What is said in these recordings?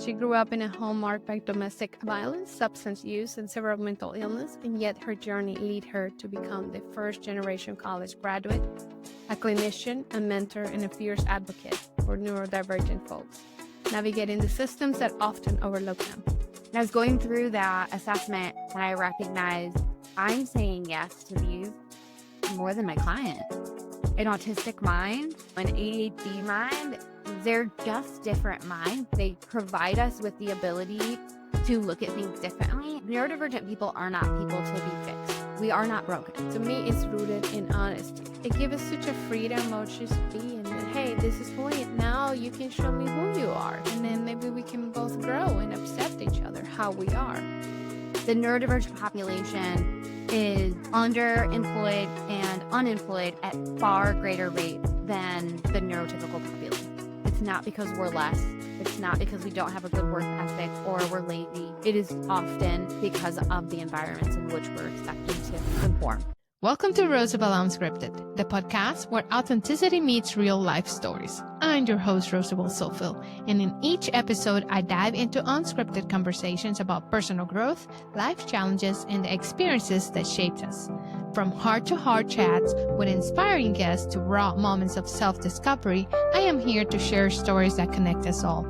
She grew up in a home marked by domestic violence, substance use, and severe mental illness, and yet her journey led her to become the first-generation college graduate, a clinician, a mentor, and a fierce advocate for neurodivergent folks, navigating the systems that often overlook them. And I was going through that assessment and I recognized I'm saying yes to these more than my client. An autistic mind, an ADHD mind, they're just different minds. They provide us with the ability to look at things differently. Neurodivergent people are not people to be fixed. We are not broken. To me, it's rooted in honesty. It gives us such a freedom of just being, hey, this is who I am. Now you can show me who you are. And then maybe we can both grow and accept each other, how we are. The neurodivergent population is underemployed and unemployed at far greater rates than the neurotypical population. It's not because we're less. It's not because we don't have a good work ethic or we're lazy. It is often because of the environments in which we're expected to conform. Welcome to Rosabel Unscripted, the podcast where authenticity meets real life stories. I'm your host, Rosabel Soulfill, and in each episode, I dive into unscripted conversations about personal growth, life challenges, and the experiences that shaped us. From heart-to-heart chats with inspiring guests to raw moments of self-discovery, I am here to share stories that connect us all.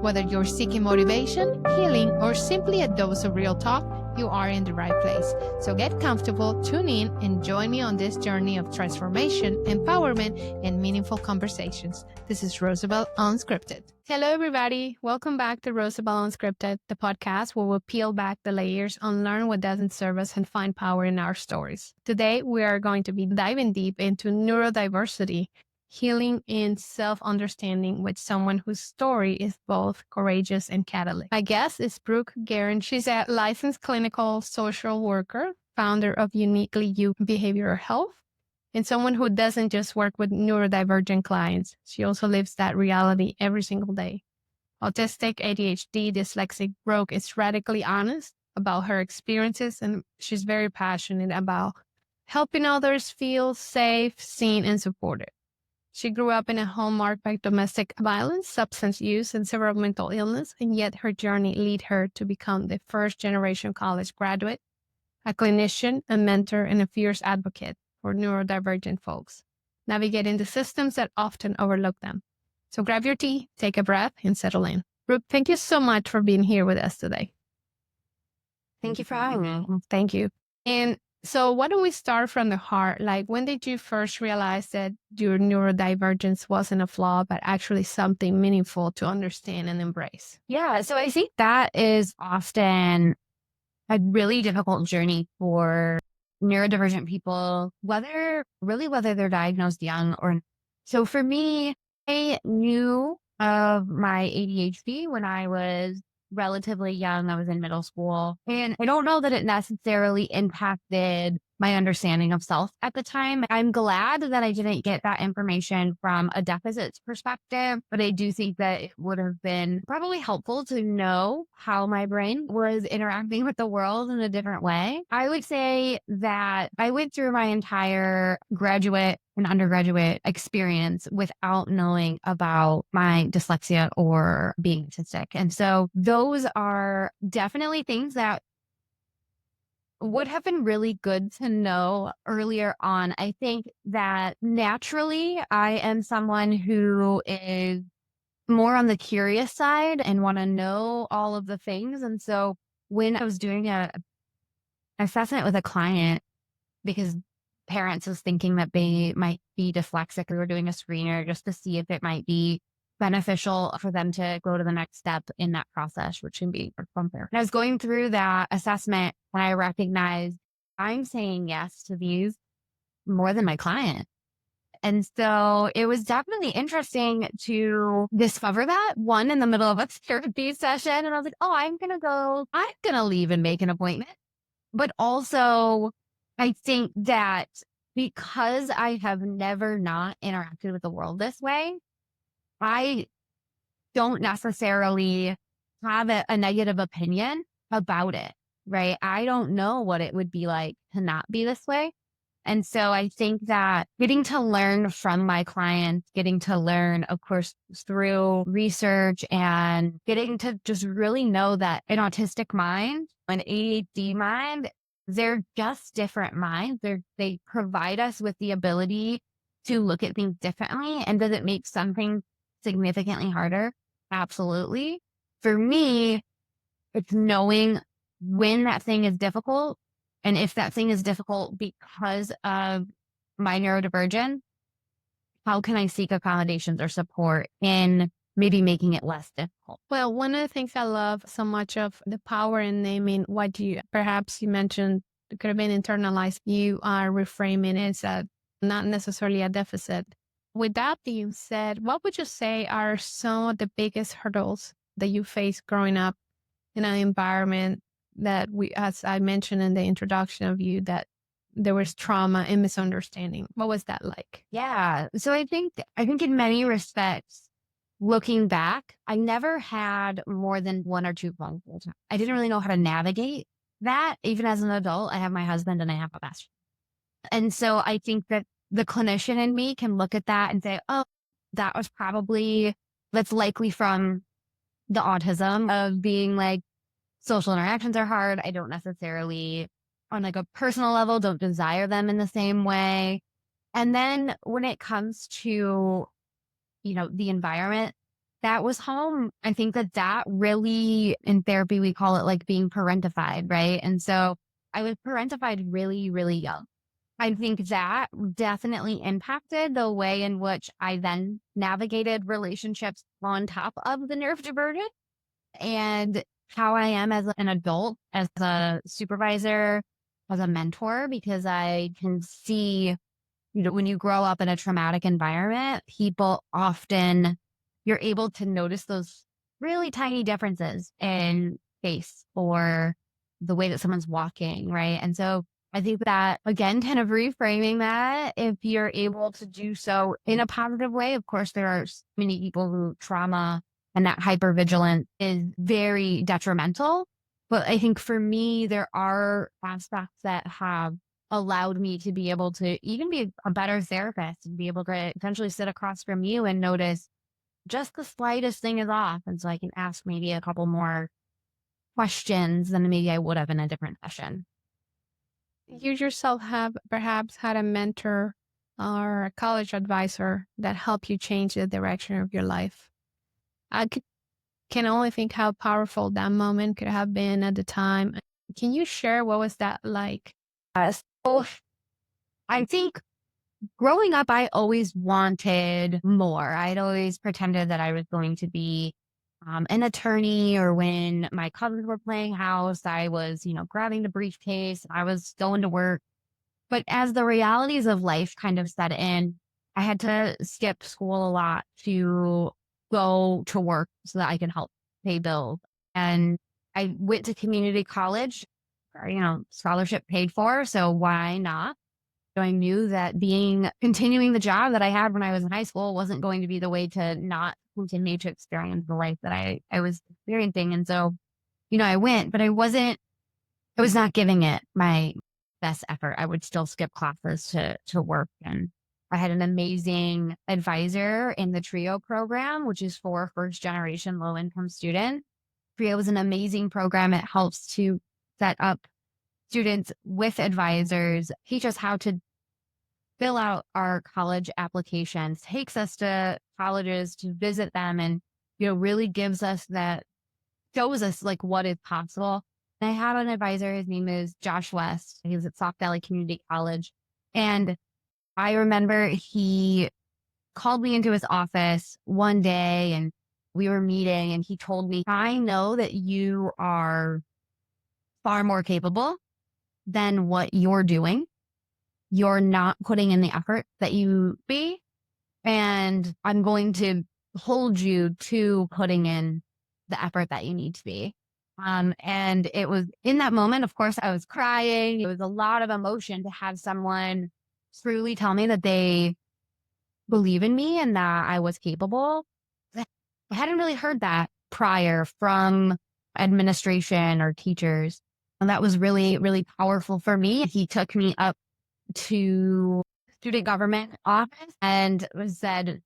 Whether you're seeking motivation, healing, or simply a dose of real talk, you are in the right place. So get comfortable, tune in, and join me on this journey of transformation, empowerment, and meaningful conversations. This is Rosabel Unscripted. Hello, everybody. Welcome back to Rosabel Unscripted, the podcast where we'll peel back the layers, unlearn what doesn't serve us, and find power in our stories. Today, we are going to be diving deep into neurodiversity, healing and self-understanding with someone whose story is both courageous and catalytic. My guest is Brooke. She's a licensed clinical social worker, founder of Uniquely You Behavioral Health, and someone who doesn't just work with neurodivergent clients. She also lives that reality every single day. Autistic, ADHD, dyslexic Brooke is radically honest about her experiences, and she's very passionate about helping others feel safe, seen, and supported. She grew up in a home marked by domestic violence, substance use, and severe mental illness, and yet her journey led her to become the first-generation college graduate, a clinician, a mentor, and a fierce advocate for neurodivergent folks, navigating the systems that often overlook them. So grab your tea, take a breath, and settle in. Brooke, thank you so much for being here with us today. Thank you for having me. Thank you. And so why don't we start from the heart? Like, when did you first realize that your neurodivergence wasn't a flaw, but actually something meaningful to understand and embrace? Yeah, so I think that is often a really difficult journey for neurodivergent people, whether they're diagnosed young or. So for me, I knew of my ADHD when I was relatively young. I was in middle school, and I don't know that it necessarily impacted my understanding of self at the time. I'm glad that I didn't get that information from a deficits perspective, but I do think that it would have been probably helpful to know how my brain was interacting with the world in a different way. I would say that I went through my entire graduate and undergraduate experience without knowing about my dyslexia or being autistic. And so those are definitely things that would have been really good to know earlier on. I think that naturally I am someone who is more on the curious side and want to know all of the things. And so when I was doing a assessment with a client, because parents was thinking that they might be dyslexic, we were doing a screener just to see if it might be beneficial for them to go to the next step in that process, which can be unfair. And I was going through that assessment and I recognized I'm saying yes to these more than my client. And so it was definitely interesting to discover that, one, in the middle of a therapy session. And I was like, oh, I'm going to leave and make an appointment. But also, I think that because I have never not interacted with the world this way, I don't necessarily have a negative opinion about it, right? I don't know what it would be like to not be this way. And so I think that getting to learn from my clients, getting to learn, of course, through research and getting to just really know that an autistic mind, an ADHD mind, they're just different minds. They provide us with the ability to look at things differently. And does it make something significantly harder? Absolutely. For me, it's knowing when that thing is difficult. And if that thing is difficult because of my neurodivergence, how can I seek accommodations or support in maybe making it less difficult? Well, one of the things I love so much of the power in naming what perhaps you mentioned, it could have been internalized. You are reframing it as not necessarily a deficit. With that being said, what would you say are some of the biggest hurdles that you face growing up in an environment that as I mentioned in the introduction of you, that there was trauma and misunderstanding? What was that like? Yeah. So I think in many respects, looking back, I never had more than one or two phone calls. I didn't really know how to navigate that. Even as an adult, I have my husband and I have a best friend. And so I think that the clinician in me can look at that and say, oh, that's likely from the autism of being like, social interactions are hard. I don't necessarily, on like a personal level, don't desire them in the same way. And then when it comes to, the environment that was home, I think that really, in therapy, we call it like being parentified, right? And so I was parentified really, really young. I think that definitely impacted the way in which I then navigated relationships on top of the neurodivergent and how I am as an adult, as a supervisor, as a mentor, because I can see, when you grow up in a traumatic environment, people often, you're able to notice those really tiny differences in face or the way that someone's walking, right? And so I think that, again, kind of reframing that, if you're able to do so in a positive way, of course, there are many people who trauma and that hypervigilance is very detrimental. But I think for me, there are aspects that have allowed me to be able to even be a better therapist and be able to potentially sit across from you and notice just the slightest thing is off. And so I can ask maybe a couple more questions than maybe I would have in a different session. You yourself have perhaps had a mentor or a college advisor that helped you change the direction of your life. Can only think how powerful that moment could have been at the time. Can you share what was that like? So I think growing up, I always wanted more. I'd always pretended that I was going to be an attorney, or when my cousins were playing house, I was, grabbing the briefcase, I was going to work. But as the realities of life kind of set in, I had to skip school a lot to go to work so that I could help pay bills. And I went to community college, scholarship paid for. So why not? So I knew that continuing the job that I had when I was in high school wasn't going to be the way to not continue to experience the life that I was experiencing. And so, I went, but I was not giving it my best effort. I would still skip classes to work. And I had an amazing advisor in the TRIO program, which is for first generation low income students. TRIO is an amazing program. It helps to set up students with advisors, teach us how to fill out our college applications, takes us to colleges to visit them, and, really shows us like what is possible. And I had an advisor, his name is Josh West. He was at Soft Valley Community College. And I remember he called me into his office one day and we were meeting, and he told me, I know that you are far more capable than what you're doing. You're not putting in the effort that you be, and I'm going to hold you to putting in the effort that you need to be. And it was in that moment, of course, I was crying. It was a lot of emotion to have someone truly tell me that they believe in me and that I was capable. I hadn't really heard that prior from administration or teachers. And that was really, really powerful for me. He took me up to student government office and said,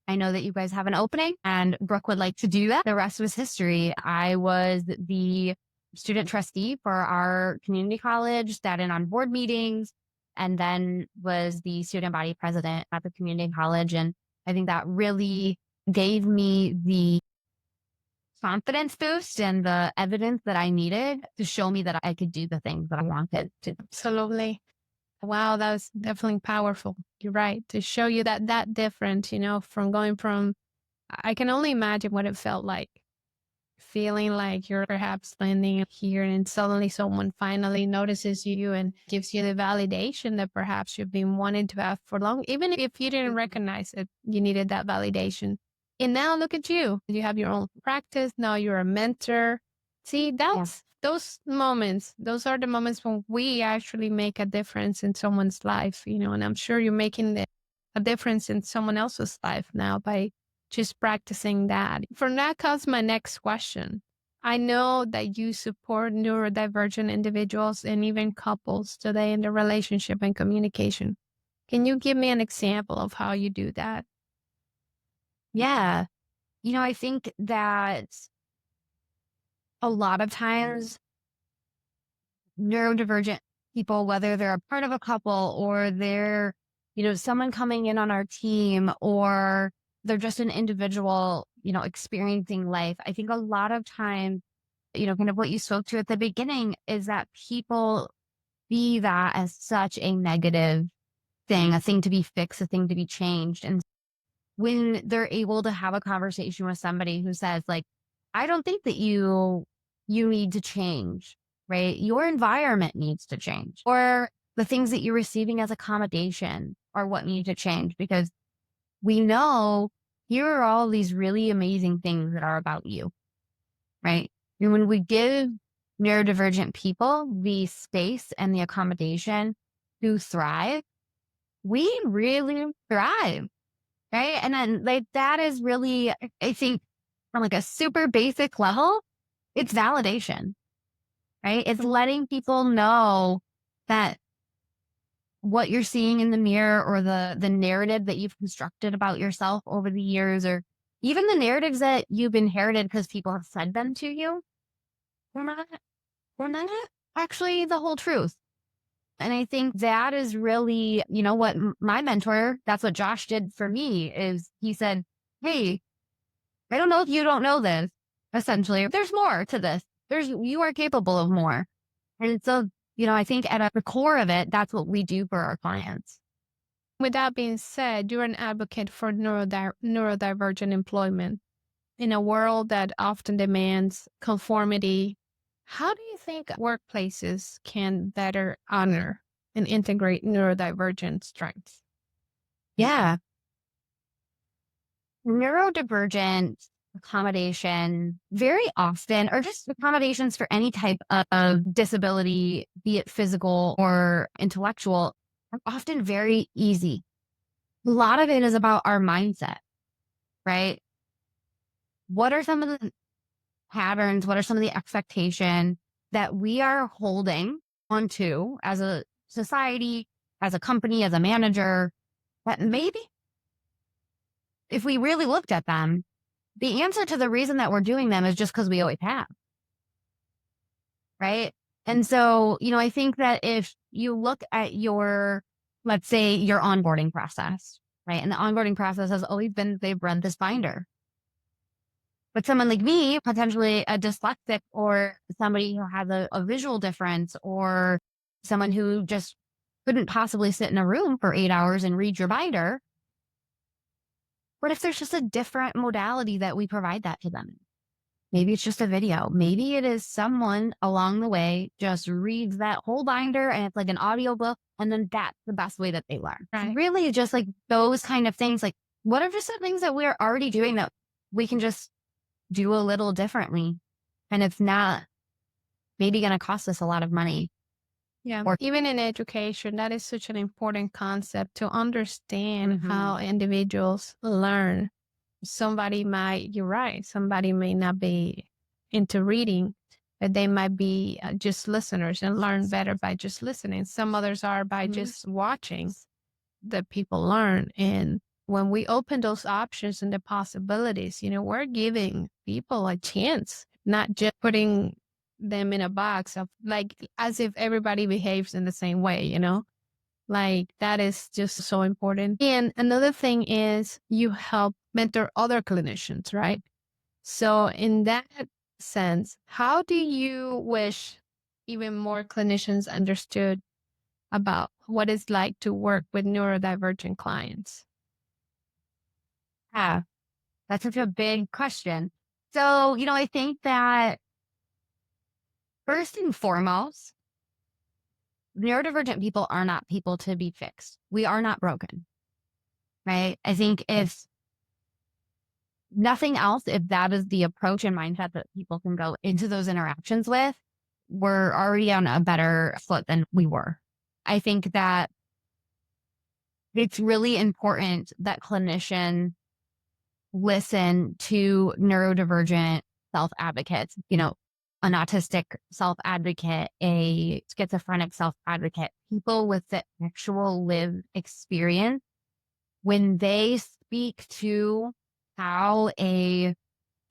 I know that you guys have an opening and Brooke would like to do that. The rest was history. I was the student trustee for our community college, sat in on board meetings, and then was the student body president at the community college. And I think that really gave me the confidence boost and the evidence that I needed to show me that I could do the things that I wanted to. Absolutely. Wow, that was definitely powerful. You're right. To show you that different, from going from, I can only imagine what it felt like. Feeling like you're perhaps landing here and suddenly someone finally notices you and gives you the validation that perhaps you've been wanting to have for long. Even if you didn't recognize it, you needed that validation. And now look at you. You have your own practice. Now you're a mentor. See, those moments, those are the moments when we actually make a difference in someone's life, and I'm sure you're making a difference in someone else's life now by just practicing that. From that comes my next question. I know that you support neurodivergent individuals and even couples today in their relationship and communication. Can you give me an example of how you do that? Yeah. I think that a lot of times neurodivergent people, whether they're a part of a couple or they're, someone coming in on our team or they're just an individual, experiencing life. I think a lot of times, kind of what you spoke to at the beginning is that people see that as such a negative thing, a thing to be fixed, a thing to be changed. And when they're able to have a conversation with somebody who says like, I don't think that you need to change, right? Your environment needs to change, or the things that you're receiving as accommodation are what need to change, because we know here are all these really amazing things that are about you, right? And when we give neurodivergent people the space and the accommodation to thrive, we really thrive, right? And then like that is really, I think, from like a super basic level, it's validation, right? It's letting people know that what you're seeing in the mirror or the narrative that you've constructed about yourself over the years, or even the narratives that you've inherited because people have said them to you, we're not actually the whole truth. And I think that is really, what my mentor, that's what Josh did for me, is he said, hey, I don't know if you don't know this, essentially. There's more to this. You are capable of more. And so, I think at the core of it, that's what we do for our clients. With that being said, you're an advocate for neurodivergent employment in a world that often demands conformity. How do you think workplaces can better honor and integrate neurodivergent strengths? Yeah. Neurodivergent accommodation very often, or just accommodations for any type of disability, be it physical or intellectual, are often very easy. A lot of it is about our mindset, right? What are some of the patterns? What are some of the expectations that we are holding onto as a society, as a company, as a manager, that maybe if we really looked at them, the answer to the reason that we're doing them is just because we always have. Right. And so, I think that if you look at let's say your onboarding process, right? And the onboarding process has always been, they've read this binder. But someone like me, potentially a dyslexic or somebody who has a visual difference, or someone who just couldn't possibly sit in a room for 8 hours and read your binder. What if there's just a different modality that we provide that to them? Maybe it's just a video. Maybe it is someone along the way just reads that whole binder and it's like an audio book. And then that's the best way that they learn. Right. Really just like those kind of things. Like what are just some things that we're already doing that we can just do a little differently? And it's not maybe going to cost us a lot of money. Yeah. Even in education, that is such an important concept to understand how individuals learn. You're right. Somebody may not be into reading, but they might be just listeners and learn better by just listening. Some others are by just watching the people learn. And when we open those options and the possibilities, we're giving people a chance, not just putting them in a box of like as if everybody behaves in the same way, like that is just so important. And another thing is you help mentor other clinicians, right? So in that sense, how do you wish even more clinicians understood about what it's like to work with neurodivergent clients? Yeah, that's such a big question. So, I think that first and foremost, neurodivergent people are not people to be fixed. We are not broken, right? I think if nothing else, if that is the approach and mindset that people can go into those interactions with, we're already on a better foot than we were. I think that it's really important that clinicians listen to neurodivergent self-advocates, an autistic self-advocate, a schizophrenic self-advocate, people with the actual lived experience. When they speak to how a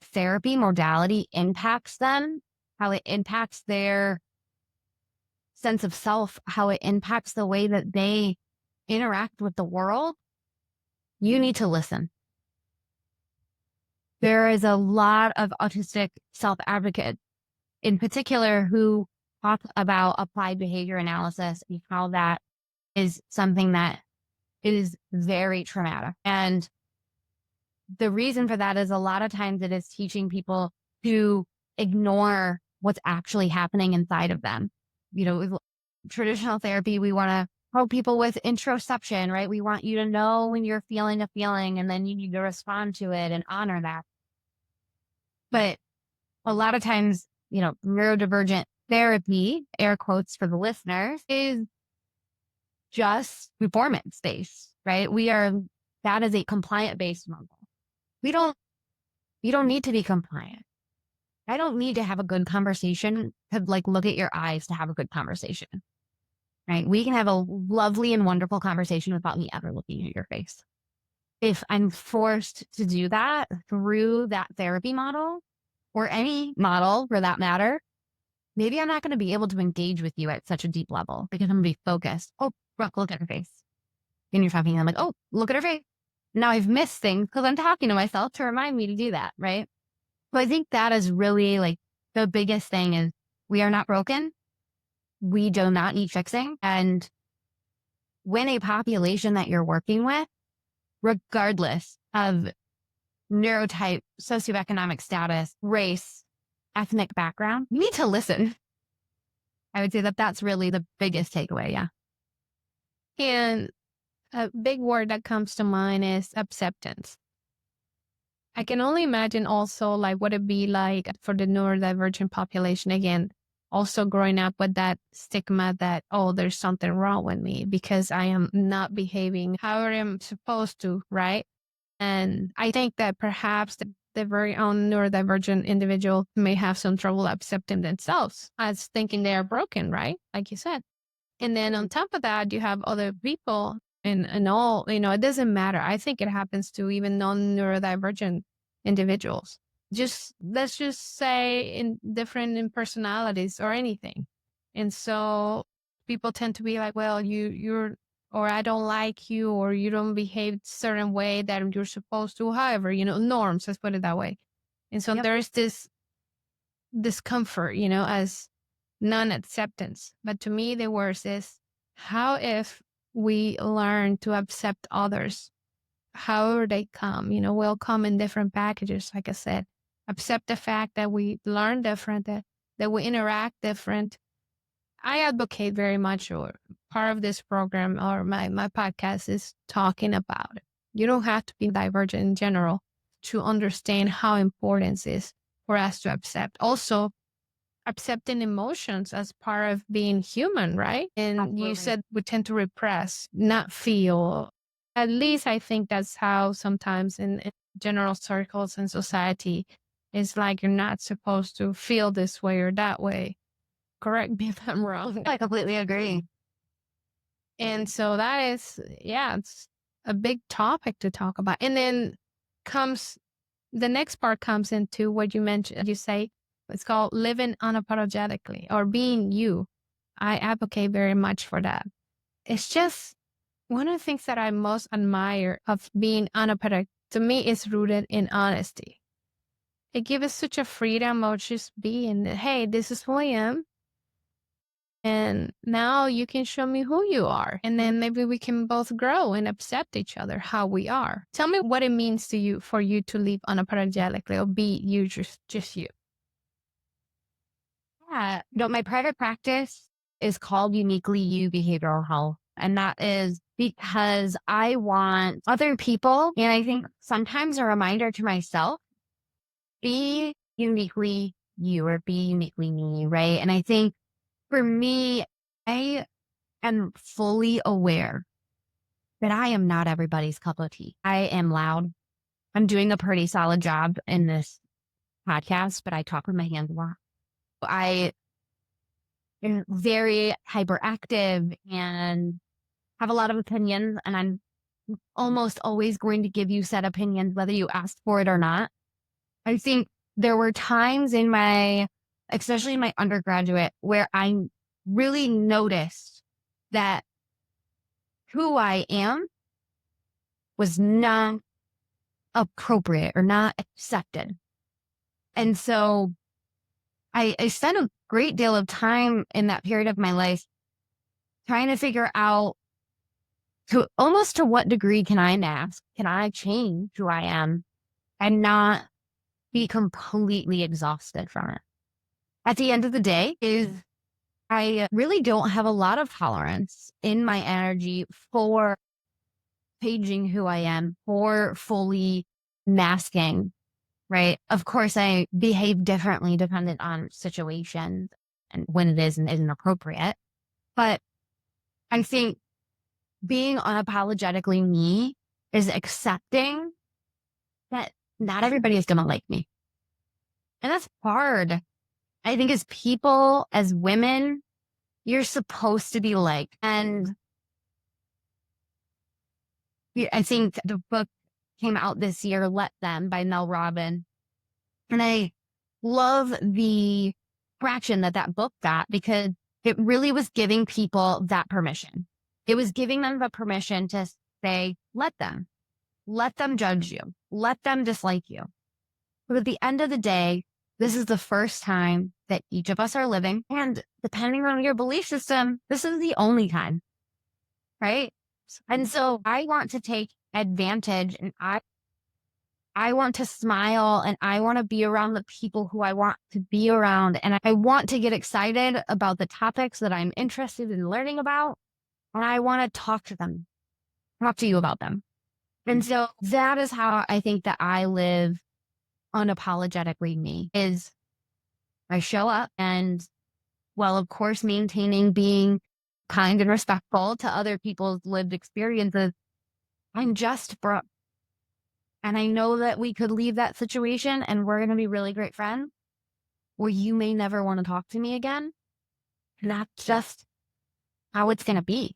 therapy modality impacts them, how it impacts their sense of self, how it impacts the way that they interact with the world, you need to listen. There is a lot of autistic self-advocates in particular who talk about applied behavior analysis and how that is something that is very traumatic. And the reason for that is a lot of times it is teaching people to ignore what's actually happening inside of them. With traditional therapy, we want to help people with introspection, right? We want you to know when you're feeling a feeling and then you need to respond to it and honor that. But a lot of times, neurodivergent therapy, air quotes for the listeners, is just performance based, right? That is a compliant based model. You don't need to be compliant. I don't need to have a good conversation to look at your eyes to have a good conversation, right? We can have a lovely and wonderful conversation without me ever looking at your face. If I'm forced to do that through that therapy model or any model for that matter, maybe I'm not going to be able to engage with you at such a deep level because I'm going to be focused. Oh, Brooke, look at her face. And you're talking, and I'm like, oh, look at her face. Now I've missed things because I'm talking to myself to remind me to do that, right? So I think that is really the biggest thing is we are not broken. We do not need fixing. And when a population that you're working with, regardless of neurotype, socioeconomic status, race, ethnic background, you need to listen. I would say that that's really the biggest takeaway. Yeah. And a big word that comes to mind is acceptance. I can only imagine also what it'd be like for the neurodivergent population, again, also growing up with that stigma that, oh, there's something wrong with me because I am not behaving how I am supposed to, right? And I think that perhaps the very own neurodivergent individual may have some trouble accepting themselves as thinking they are broken, right? Like you said. And then on top of that, you have other people and all, it doesn't matter. I think it happens to even non-neurodivergent individuals. Let's just say in different personalities or anything. And so people tend to be like, well, you're, or I don't like you, or you don't behave certain way that you're supposed to. However, norms, let's put it that way. And so there's this discomfort, as non-acceptance. But to me, the worst is how if we learn to accept others, however they come, will come in different packages, like I said. Accept the fact that we learn different, that we interact different. I advocate very much, or part of this program or my podcast is talking about it. You don't have to be divergent in general to understand how important it is for us to accept. Also, accepting emotions as part of being human, right? And Absolutely. You said we tend to repress, not feel. At least I think that's how sometimes in general circles in society, It's like you're not supposed to feel this way or that way. Correct me if I'm wrong. I completely agree. And so that is, yeah, it's a big topic to talk about. And then comes the next part comes into what you mentioned. You say it's called living unapologetically or being you. I advocate very much for that. It's just one of the things that I most admire of being unapologetic to me is rooted in honesty. It gives us such a freedom of just being, hey, this is who I am. And now you can show me who you are. And then maybe we can both grow and accept each other how we are. Tell me what it means to you for you to live unapologetically or be you, just you. Yeah. My private practice is called Uniquely You Behavioral Health. And that is because I want other people, and I think sometimes a reminder to myself, be uniquely you or be uniquely me, right? And I think for me, I am fully aware that I am not everybody's cup of tea. I am loud. I'm doing a pretty solid job in this podcast, but I talk with my hands a lot. I am very hyperactive and have a lot of opinions, and I'm almost always going to give you said opinions, whether you ask for it or not. I think there were times in especially in my undergraduate, where I really noticed that who I am was not appropriate or not accepted. And so I spent a great deal of time in that period of my life trying to figure out to what degree can I mask? Can I change who I am and not be completely exhausted from it? At the end of the day, I really don't have a lot of tolerance in my energy for changing who I am, for fully masking, right? Of course, I behave differently dependent on situations and when it is and isn't appropriate. But I think being unapologetically me is accepting that not everybody is going to like me. And that's hard. I think as people, as women, you're supposed to be liked. And I think the book came out this year, Let Them by Mel Robbins. And I love the traction that book got because it really was giving people that permission. It was giving them the permission to say, let them judge you, let them dislike you. But at the end of the day, this is the first time that each of us are living. And depending on your belief system, this is the only time, right? And so I want to take advantage, and I want to smile, and I want to be around the people who I want to be around. And I want to get excited about the topics that I'm interested in learning about. And I want to talk to you about them. And so that is how I think that I live unapologetically me, is I show up and, well, of course, maintaining being kind and respectful to other people's lived experiences. I'm just Brooke. And I know that we could leave that situation and we're going to be really great friends, or you may never want to talk to me again. And that's just how it's going to be.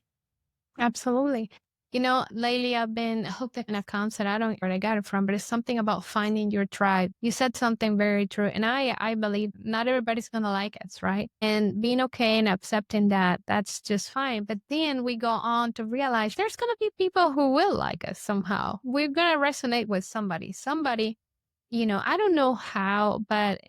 Absolutely. You know, lately I've been hooked in a concept. I don't know where I got it from, but it's something about finding your tribe. You said something very true. And I believe not everybody's going to like us, right? And being okay and accepting that, that's just fine. But then we go on to realize there's going to be people who will like us somehow. We're going to resonate with somebody. You know, I don't know how, but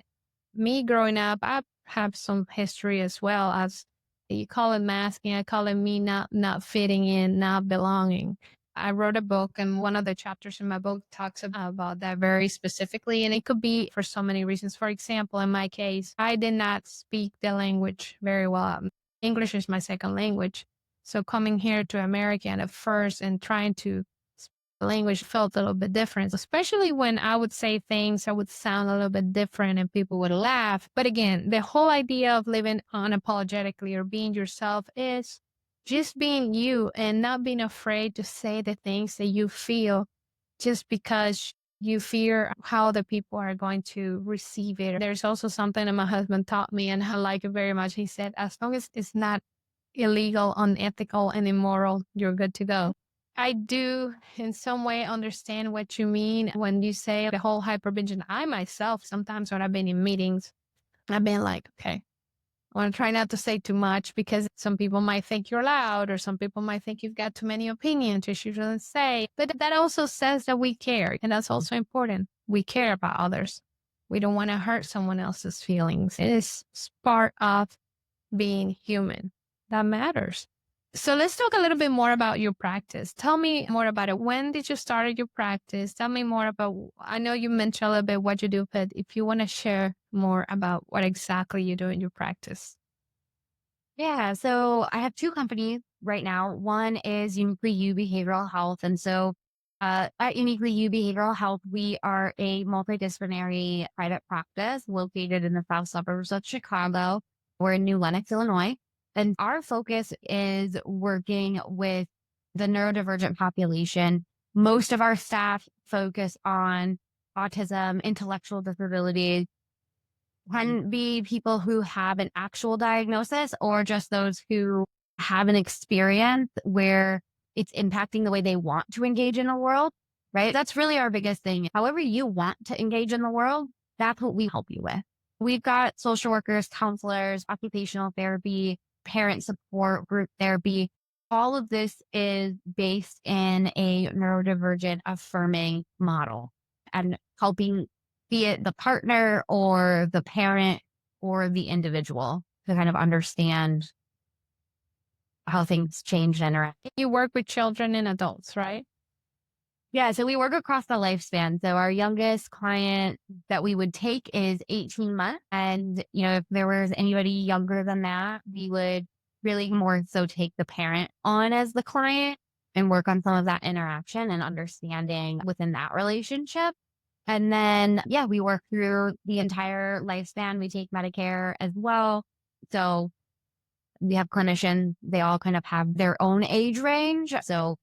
me growing up, I have some history as well. As you call it masking, I call it me not fitting in, not belonging. I wrote a book, and one of the chapters in my book talks about that very specifically. And it could be for so many reasons. For example, in my case, I did not speak the language very well. English is my second language. So coming here to America at first and trying to speak the language felt a little bit different, especially when I would say things that would sound a little bit different and people would laugh. But again, the whole idea of living unapologetically or being yourself is just being you and not being afraid to say the things that you feel just because You fear how the people are going to receive it. There's also something that my husband taught me, and I like it very much. He said, as long as it's not illegal, unethical, and immoral, you're good to go. I do in some way understand what you mean when you say the whole hypervigilant. I myself, sometimes when I've been in meetings, I've been like, okay, I want to try not to say too much because some people might think you're loud, or some people might think you've got too many opinions you shouldn't say. But that also says that we care. And that's also important. We care about others. We don't want to hurt someone else's feelings. It is part of being human. That matters. So let's talk a little bit more about your practice. Tell me more about it. When did you start your practice? Tell me more about, I know you mentioned a little bit what you do, but if you want to share more about what exactly you do in your practice. Yeah. So I have two companies right now. One is Uniquely You Behavioral Health. And so at Uniquely You Behavioral Health, we are a multidisciplinary private practice located in the south suburbs of Chicago. We're in New Lenox, Illinois. And our focus is working with the neurodivergent population. Most of our staff focus on autism, intellectual disabilities, can be people who have an actual diagnosis or just those who have an experience where it's impacting the way they want to engage in the world, right? That's really our biggest thing. However you want to engage in the world, that's what we help you with. We've got social workers, counselors, occupational therapy, parent support, group therapy. All of this is based in a neurodivergent affirming model and helping, be it the partner or the parent or the individual, to kind of understand how things change and interact. You work with children and adults, right? Yeah, so we work across the lifespan. So our youngest client that we would take is 18 months. And, if there was anybody younger than that, we would really more so take the parent on as the client and work on some of that interaction and understanding within that relationship. And then, yeah, we work through the entire lifespan. We take Medicare as well. So we have clinicians, they all kind of have their own age range. So,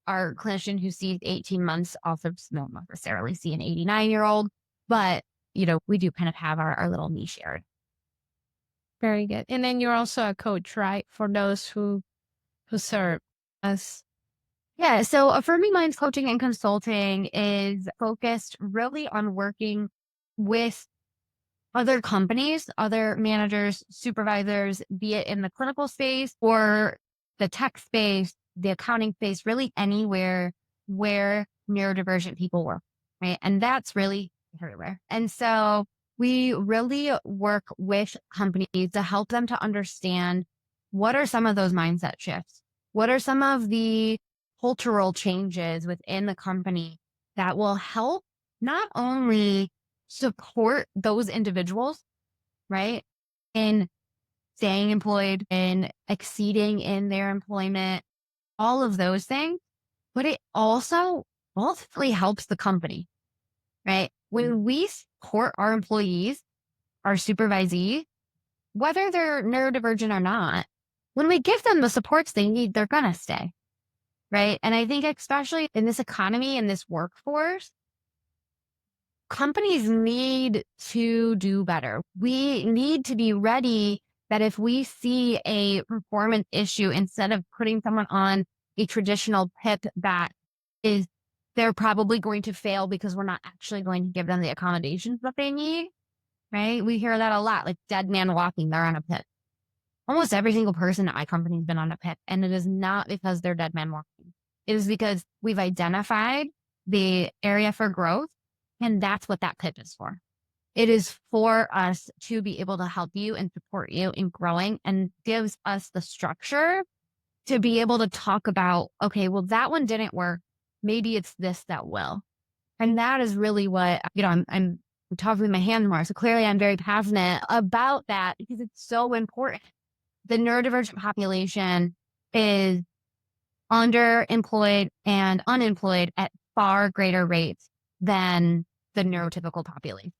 our clinician who sees 18 months also won't necessarily see an 89-year-old, but, we do kind of have our little niche area. Very good. And then you're also a coach, right? For those who serve us. Yeah. So Affirming Minds Coaching and Consulting is focused really on working with other companies, other managers, supervisors, be it in the clinical space or the tech space, the accounting space, really anywhere where neurodivergent people work, right? And that's really everywhere. And so we really work with companies to help them to understand what are some of those mindset shifts? What are some of the cultural changes within the company that will help not only support those individuals, right, in staying employed and exceeding in their employment, all of those things, but it also ultimately helps the company, right? When we support our employees, our supervisees, whether they're neurodivergent or not, when we give them the supports they need, they're going to stay, right? And I think especially in this economy, in this workforce, companies need to do better. We need to be ready that if we see a performance issue, instead of putting someone on a traditional PIP that is, they're probably going to fail because we're not actually going to give them the accommodations that they need, right? We hear that a lot, like dead man walking, they're on a PIP. Almost every single person at my company has been on a PIP, and it is not because they're dead man walking. It is because we've identified the area for growth, and that's what that PIP is for. It is for us to be able to help you and support you in growing, and gives us the structure to be able to talk about, okay, well, that one didn't work. Maybe it's this that will. And that is really what, I'm talking with my hands more. So clearly I'm very passionate about that because it's so important. The neurodivergent population is underemployed and unemployed at far greater rates than the neurotypical population.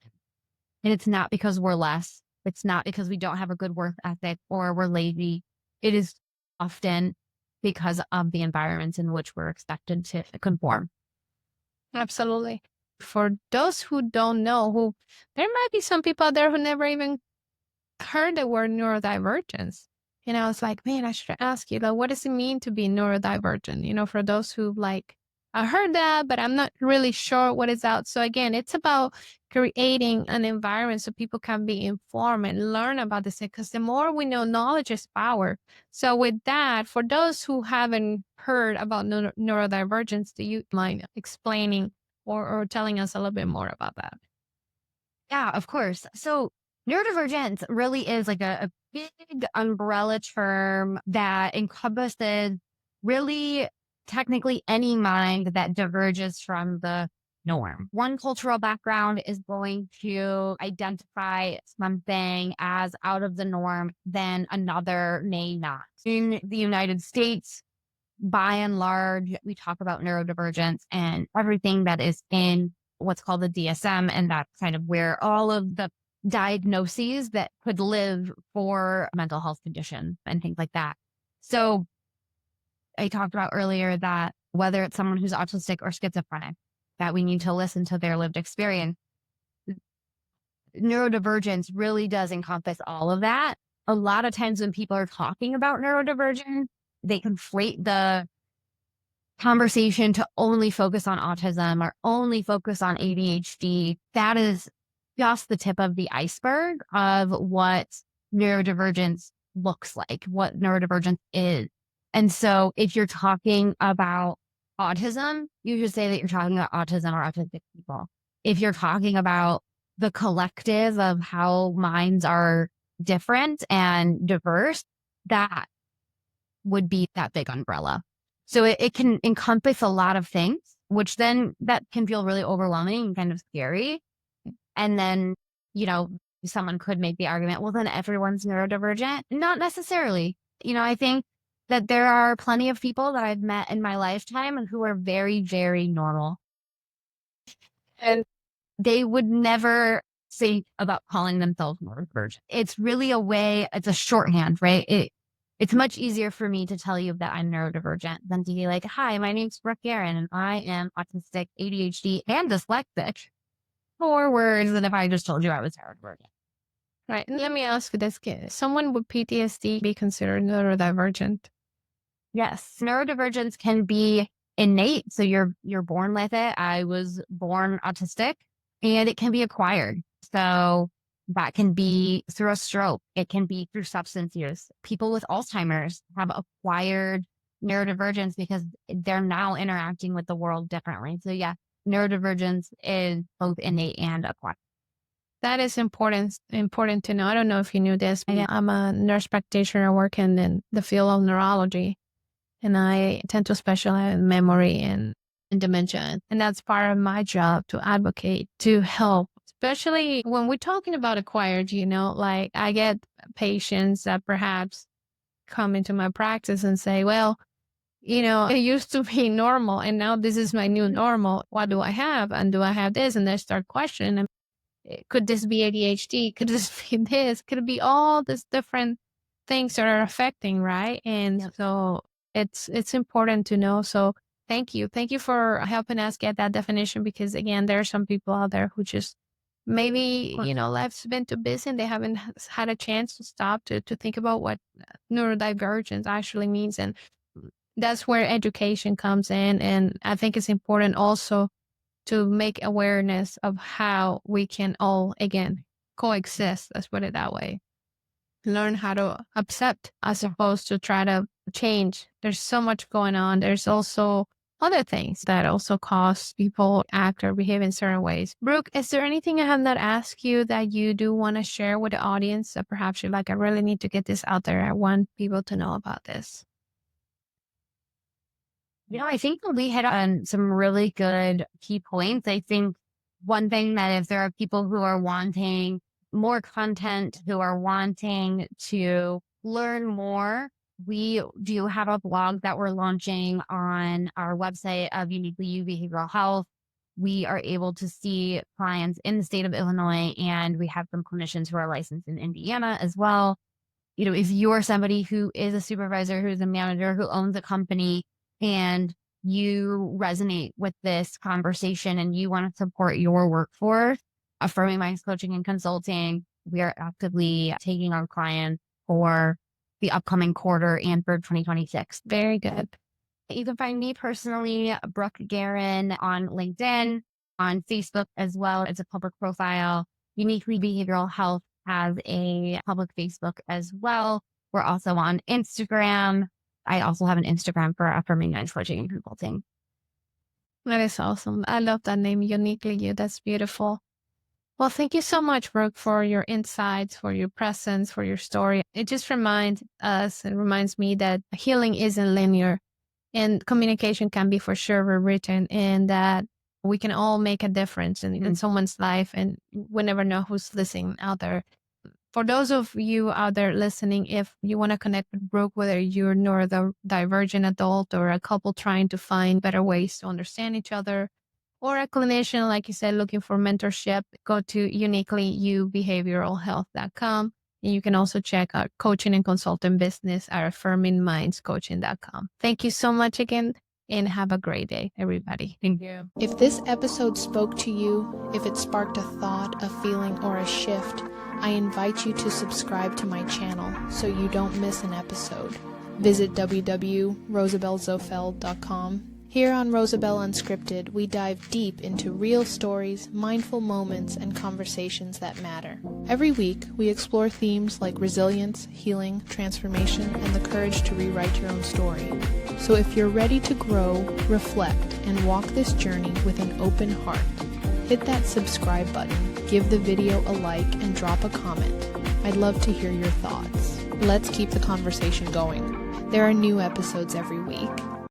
And it's not because we're less. It's not because we don't have a good work ethic or we're lazy. It is often because of the environments in which we're expected to conform. Absolutely. For those who don't know, who there might be some people out there who never even heard the word neurodivergence. And I was like, man, I should ask you, like, what does it mean to be neurodivergent? For those who like, I heard that, but I'm not really sure what is out. So again, it's about creating an environment so people can be informed and learn about this. Because the more we know, knowledge is power. So with that, for those who haven't heard about neurodivergence, do you mind explaining or telling us a little bit more about that? Yeah, of course. So neurodivergence really is like a big umbrella term that encompasses really technically any mind that diverges from the norm. One cultural background is going to identify something as out of the norm, then another may not. In the United States, by and large, we talk about neurodivergence and everything that is in what's called the DSM, and that's kind of where all of the diagnoses that could live for mental health condition and things like that. So I talked about earlier that whether it's someone who's autistic or schizophrenic, that we need to listen to their lived experience. Neurodivergence really does encompass all of that. A lot of times when people are talking about neurodivergence, they conflate the conversation to only focus on autism or only focus on ADHD. That is just the tip of the iceberg of what neurodivergence looks like, what neurodivergence is. And so if you're talking about autism, you should say that you're talking about autism or autistic people. If you're talking about the collective of how minds are different and diverse, that would be that big umbrella. So it can encompass a lot of things, which then that can feel really overwhelming and kind of scary. And then, someone could make the argument, well, then everyone's neurodivergent. Not necessarily. I think that there are plenty of people that I've met in my lifetime and who are very, very normal. And they would never think about calling themselves neurodivergent. It's really it's a shorthand, right? It's much easier for me to tell you that I'm neurodivergent than to be like, hi, my name's Brooke and I am autistic, ADHD, and dyslexic. 4 words than if I just told you I was neurodivergent. Right. And let me ask you this, can someone with PTSD be considered neurodivergent? Yes. Neurodivergence can be innate. So you're born with it. I was born autistic, and it can be acquired. So that can be through a stroke. It can be through substance use. People with Alzheimer's have acquired neurodivergence because they're now interacting with the world differently. So yeah, neurodivergence is both innate and acquired. That is important to know. I don't know if you knew this, but I'm a nurse practitioner working in the field of neurology, and I tend to specialize in memory and dementia. And that's part of my job, to advocate, to help, especially when we're talking about acquired, like I get patients that perhaps come into my practice and say, well, it used to be normal and now this is my new normal. What do I have? And do I have this? And they start questioning, could this be ADHD? Could this be this? Could it be all these different things that are affecting, right? And so it's important to know. So thank you. Thank you for helping us get that definition, because again, there are some people out there who just maybe, life's been too busy and they haven't had a chance to stop to think about what neurodivergence actually means. And that's where education comes in. And I think it's important also to make awareness of how we can all, again, coexist. Let's put it that way. Learn how to accept as opposed to try to change. There's so much going on. There's also other things that also cause people act or behave in certain ways. Brooke, is there anything I have not asked you that you do want to share with the audience that perhaps you're like, I really need to get this out there. I want people to know about this? I think we hit on some really good key points. I think one thing that if there are people who are wanting more content, who are wanting to learn more, we do have a blog that we're launching on our website of Uniquely You Behavioral Health. We are able to see clients in the state of Illinois, and we have some clinicians who are licensed in Indiana as well. If you're somebody who is a supervisor, who's a manager, who owns a company, and you resonate with this conversation and you want to support your workforce, Affirming Minds Coaching and Consulting, we are actively taking our clients for the upcoming quarter and for 2026. Very good. You can find me personally, Brooke Guerin, on LinkedIn, on Facebook as well. It's a public profile. Uniquely Behavioral Health has a public Facebook as well. We're also on Instagram. I also have an Instagram for Affirming Minds Coaching and Consulting. That is awesome. I love that name, Uniquely You. That's beautiful. Well, thank you so much, Brooke, for your insights, for your presence, for your story. It just reminds us, it reminds me that healing isn't linear and communication can be for sure rewritten, and that we can all make a difference in someone's life, and we never know who's listening out there. For those of you out there listening, if you want to connect with Brooke, whether you're a neurodivergent adult or a couple trying to find better ways to understand each other, or a clinician, like you said, looking for mentorship, go to uniquelyoubehavioralhealth.com. And you can also check out coaching and consulting business at affirmingmindscoaching.com. Thank you so much again, and have a great day, everybody. Thank you. If this episode spoke to you, if it sparked a thought, a feeling, or a shift, I invite you to subscribe to my channel so you don't miss an episode. Visit www.rosabelzofel.com. Here on Rosabel Unscripted, we dive deep into real stories, mindful moments, and conversations that matter. Every week, we explore themes like resilience, healing, transformation, and the courage to rewrite your own story. So if you're ready to grow, reflect, and walk this journey with an open heart, hit that subscribe button, give the video a like, and drop a comment. I'd love to hear your thoughts. Let's keep the conversation going. There are new episodes every week.